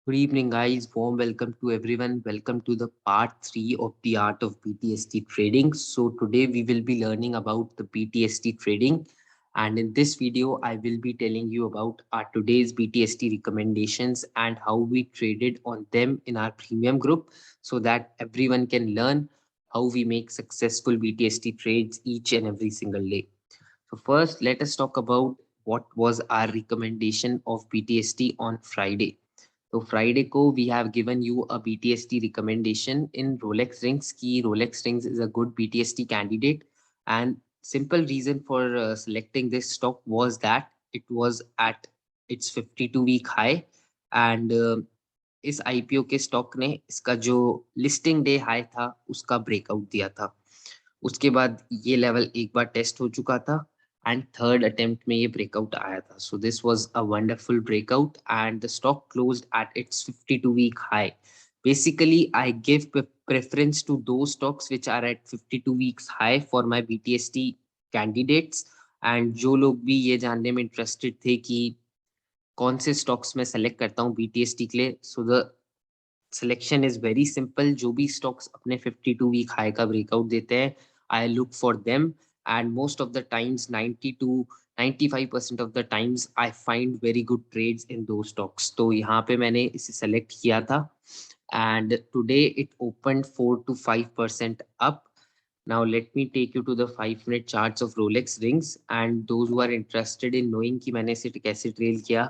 Good evening, guys. Warm welcome to everyone. Welcome to the part 3 of the art of BTST trading. So, today we will be learning about the BTST trading. And in this video, I will be telling you about our today's BTST recommendations and how we traded on them in our premium group so that everyone can learn how we make successful BTST trades each and every single day. So, first, let us talk about what was our recommendation of BTST on Friday. तो Friday को we have given you a BTST recommendation in Rolex Rings की Rolex Rings is a good BTST candidate and simple reason for selecting this stock was that it was at its 52 week high and इस IPO के stock ने इसका जो listing day high था उसका breakout दिया था उसके बाद ये लेवल एक बार टेस्ट हो चुका था एंड थर्ड अटेम्प्ट में ये ब्रेकआउट आया था so this was a wonderful breakout and the stock closed at its 52 week high basically I give preference to those stocks which are at 52 weeks high for my BTST candidates and जो लोग भी ये जानने में interested थे कि कौन से स्टॉक्स में सेलेक्ट करता हूँ बीटीएसटी के लिए so the selection is very simple जो भी स्टॉक्स अपने 52 वीक हाई का ब्रेकआउट देते हैं I look for them and most of the times 90 to 95% of the times I find very good trades in those stocks तो यहाँ पे मैंने इसे सेलेक्ट किया था and today it open 4 to 5% up. Now let me take you to the 5 minute charts of Rolex rings and those who are interested in knowing कि मैंने इसे कैसे ट्रेल किया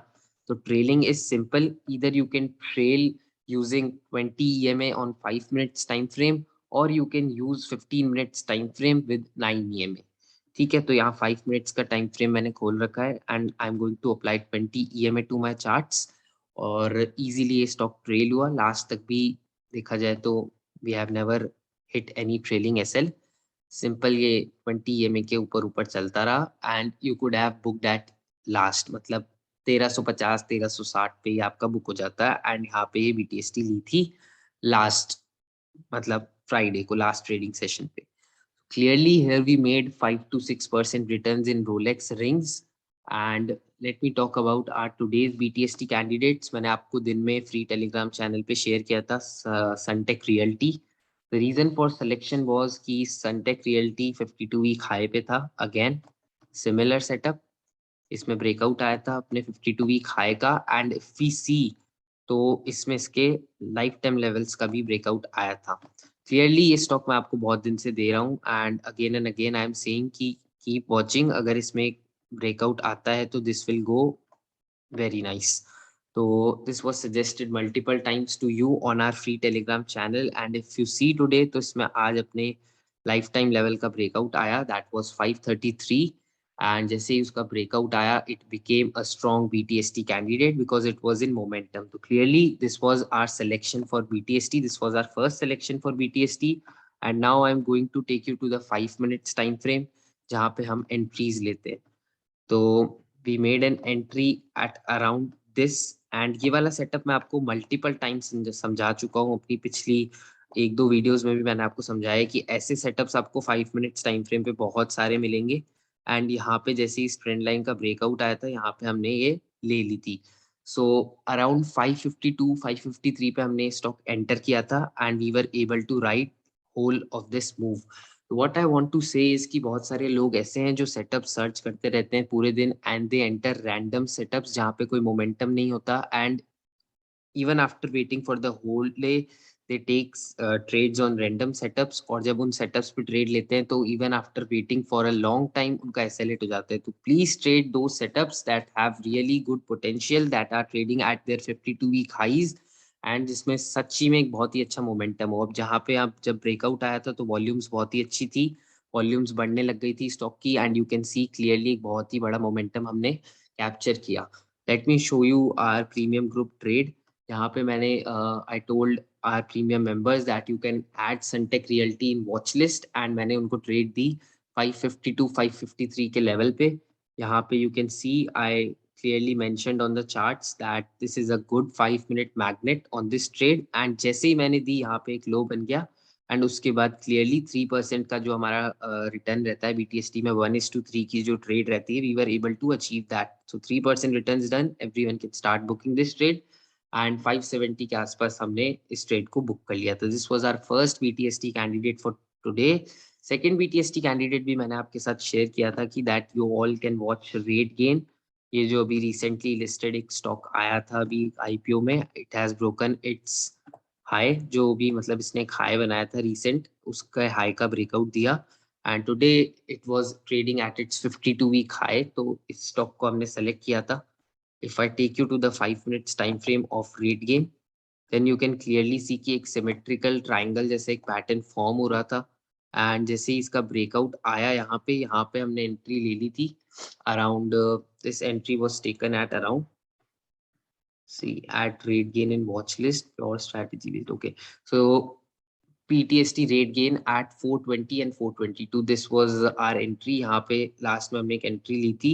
तो trailing is simple. Either you can trail using 20 EMA on 5 minutes time frame or you can use 15 minutes time frame with 9 EMA. ठीक है तो यहाँ 5 मिनट्स का टाइम फ्रेम मैंने खोल रखा है and I am going to apply 20 EMA to my charts और इजीली ये स्टॉक ट्रेल हुआ लास्ट तक भी देखा जाए तो we have never hit any trailing SL simple ये 20 EMA के ऊपर ऊपर चलता रहा and you could have book that last मतलब 1350 1360 पे ही आपका बुक हो जाता है एंड यहाँ पे ये बीटीएसटी ली थी लास्ट मतलब फ्राइडे को लास्ट ट्रेडिंग सेशन पे clearly here we made 5 to 6% returns in Rolex rings and let me talk about our today's BTST candidates मैंने आपको दिन में फ्री टेलीग्राम चैनल पे शेयर किया था Suntech Realty the reason for selection was कि Sunteck realty 52 week high पे था अगेन सिमिलर सेटअप इसमें ब्रेकआउट आया था अपने 52 वीक हाई का एंड इफ वी सी तो इसमें इसके लाइफ टाइम लेवल्स का भी ब्रेकआउट आया था क्लियरली ये स्टॉक मैं आपको बहुत दिन से दे रहा हूँ and again I am saying कि कीप वॉचिंग अगर इसमें ब्रेकआउट आता है तो this will go very nice तो this was suggested multiple times to you on our free Telegram channel and if you see today तो इसमें आज अपने लाइफ टाइम लेवल का ब्रेकआउट आया दैट वाज 533 एंड जैसे ही उसका ब्रेकआउट आया it became a strong BTST candidate because it was in momentum तो clearly this was our selection for BTST this was our first selection for BTST and now I am going to take you to the 5 minutes time frame जहाँ पे हम entries लेते हैं तो we made an entry at around this and ये वाला setup मैं आपको मल्टीपल टाइम्स समझा चुका हूँ अपनी पिछली एक दो वीडियोस में भी मैंने आपको समझाया कि ऐसे सेटअप्स आपको 5 मिनट्स टाइम फ्रेम पे बहुत सारे मिलेंगे एंड यहाँ पे जैसे इस ट्रेंड लाइन का ब्रेकआउट आया था यहाँ पे हमने ये ले ली थी सो अराउंड 552 553 पे हमने स्टॉक एंटर किया था and we were able to ride whole of this move what I want to say is कि बहुत सारे लोग ऐसे हैं जो सेटअप सर्च करते रहते हैं पूरे दिन and they enter random setups जहाँ पे कोई मोमेंटम नहीं होता and even after waiting for the whole day they takes trades on random setups और जब उन setups पे trade लेते हैं तो even after waiting for a long time उनका SLA हो जाता है तो please trade those setups that have really good potential that are trading at their 52 week highs and जिसमें सच्ची में एक बहुत ही अच्छा मोमेंटम हो अब जहाँ पे आप जब ब्रेकआउट आया था तो वॉल्यूम्स बहुत ही अच्छी थी वॉल्यूम्स बढ़ने लग गई थी स्टॉक की and you can see clearly एक बहुत ही बड़ा मोमेंटम हमने कैप्चर किया let me show you our premium group trade यहाँ पे मैंने I told our premium members that you can add Suntech Realty in watch list and मैंने उनको ट्रेड दी 552 553 के लेवल पे यहाँ पे you can see I clearly mentioned on the charts that this is a good 5 minute magnet on this trade and जैसे ही मैंने दी यहाँ पे एक लो बन गया एंड उसके बाद क्लियरली 3% का जो हमारा रिटर्न रहता है बीटीएसटी में 1:3 की जो ट्रेड रहती है we were able to achieve that so 3% return done everyone can start booking this trade and 570 के आसपास हमने इस ट्रेड को बुक कर लिया था. This was our first BTST candidate for today. Second BTST candidate भी मैंने आपके साथ शेयर किया था कि that you all can watch RateGain. ये जो अभी रिसेंटली लिस्टेड एक स्टॉक आया था अभी आईपीओ में, it has broken it's high. जो भी मतलब इसने एक हाई बनाया था रिसेंट, उसका हाई का ब्रेकआउट दिया and today it was trading at its 52 week high. तो इस स्टॉक को हमने सेलेक्ट किया था. If I take you to the 5 minutes time frame of rate game, then you can clearly see कि एक symmetrical triangle जैसे एक पैटर्न फॉर्म हो रहा था. एंड जैसे ही इसका ब्रेकआउट आया यहाँ पे हमने एंट्री ले ली थी. Around this entry was taken at around see at rate gain in watch list pure strategy based. Okay, so PTST rate gain at 420 and 422, this was our entry. यहाँ पे लास्ट में हमने एक एंट्री ली थी.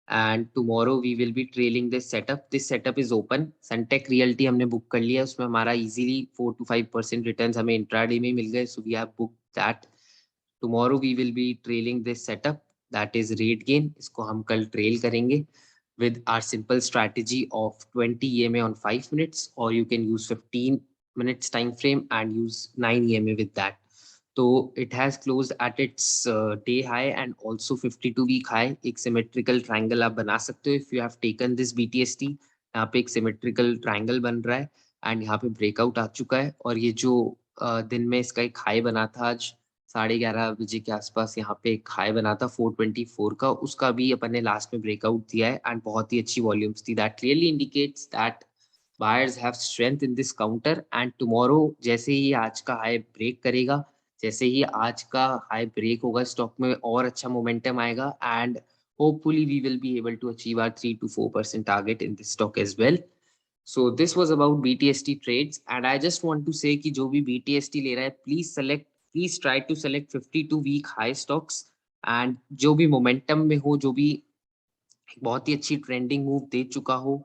And tomorrow we will be trailing this setup. This setup is open. Suntech Realty हमने book कर लिया, उसमें हमारा इजीली 4 to 5% रिटर्न्स हमें इंट्राडे में मिल गए. So we have book that. Tomorrow we will be trailing this setup, that is RateGain. इसको हम कल ट्रेल करेंगे with our simple strategy of 20 EMA on 5 minutes, or you can use 15 minutes time frame and use 9 EMA with that. So it has closed at its day high and also 52 week high. एक symmetrical triangle आप बना सकते हो if you have taken this BTST. यहाँ पे एक symmetrical triangle बन रहा है and यहाँ पे breakout आ चुका है. और ये जो दिन में इसका एक high बना था आज 11:30 बजे के आसपास, यहाँ पे एक हाई बना था 424 का, उसका भी अपन ने लास्ट में ब्रेकआउट दिया है एंड बहुत ही अच्छी वॉल्यूम्स थी. That clearly indicates that buyers have strength in this counter. And tomorrow जैसे ही आज का हाई ब्रेक करेगा, जैसे ही आज का हाई ब्रेक होगा, स्टॉक में और अच्छा मोमेंटम आएगा and hopefully we will be able to achieve our 3 to 4% target in this stock as well. So this was about BTST trades and I just want to say कि जो भी BTST ले रहा है, please try to select 52 week high stocks and जो भी momentum में हो, जो भी बहुत ही अच्छी ट्रेंडिंग मूव दे चुका हो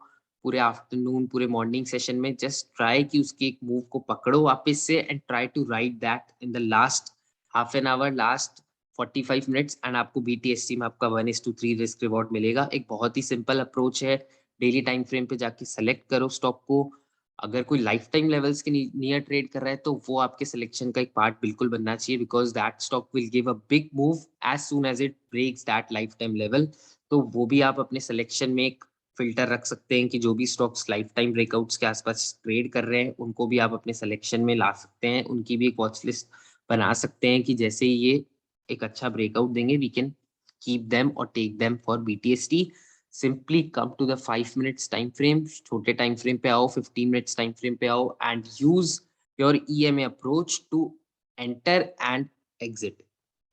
पूरे आफ्टरनून पूरे मॉर्निंग सेशन में, जस्ट ट्राई कि उसके एक मूव को पकड़ो वापस से and try to ride that in the last half an hour, last 45 minutes and आपको बीटीएससी में आपका 1:3 रिस्क रिवॉर्ड मिलेगा. एक बहुत ही सिंपल अप्रोच है. डेली टाइम फ्रेम पे जाके सेलेक्ट करो स्टॉक को. अगर कोई लाइफ टाइम लेवल्स के नियर ट्रेड कर रहा है तो वो आपके सिलेक्शन का एक पार्ट बिल्कुल बनना चाहिए, because that stock will give a big move as soon as it breaks that life time level. तो वो भी आप अपने सिलेक्शन में एक फिल्टर रख सकते हैं कि जो भी स्टॉक्स लाइफ टाइम ब्रेकआउट्स के आसपास ट्रेड कर रहे हैं उनको भी आप अपने सिलेक्शन में ला सकते हैं. उनकी भी एक वॉच लिस्ट बना सकते हैं कि जैसे ये एक अच्छा ब्रेकआउट देंगे वी कैन कीप देम और take them for BTST. Simply come to the 5 minutes time frame. छोटे टाइम फ्रेम पे आओ, 15 मिनट्स टाइम फ्रेम पे आओ and use your EMA approach to enter and exit.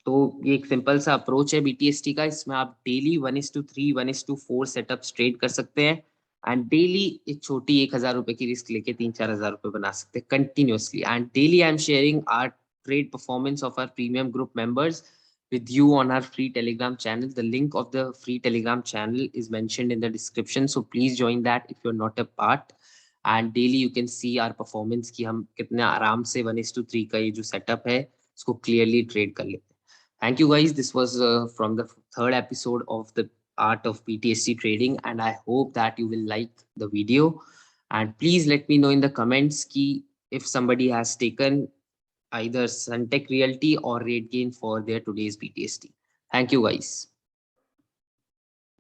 तो ये एक सिंपल सा अप्रोच है बीटीएसटी का. इसमें आप डेली 1:3 1:4 सेटअप ट्रेड कर सकते हैं एंड डेली एक छोटी 1,000 रुपए की रिस्क लेके 3-4 हजार रुपए बना सकते हैं continuously. And daily I am sharing our trade performance of our premium group members with you on our free telegram channel. The link of the free telegram channel is mentioned in the description, so please join that if you're not a part. And daily you can see our performance कि हम कितने आराम से 1:3 का ये जो setup है इसको क्लियरली ट्रेड कर लेते हैं. Thank you guys. This was from the third episode of the art of PTSD trading, and I hope that you will like the video. And please let me know in the comments ki if somebody has taken either Suntech Realty or Rate Gain for their today's PTSD. Thank you guys.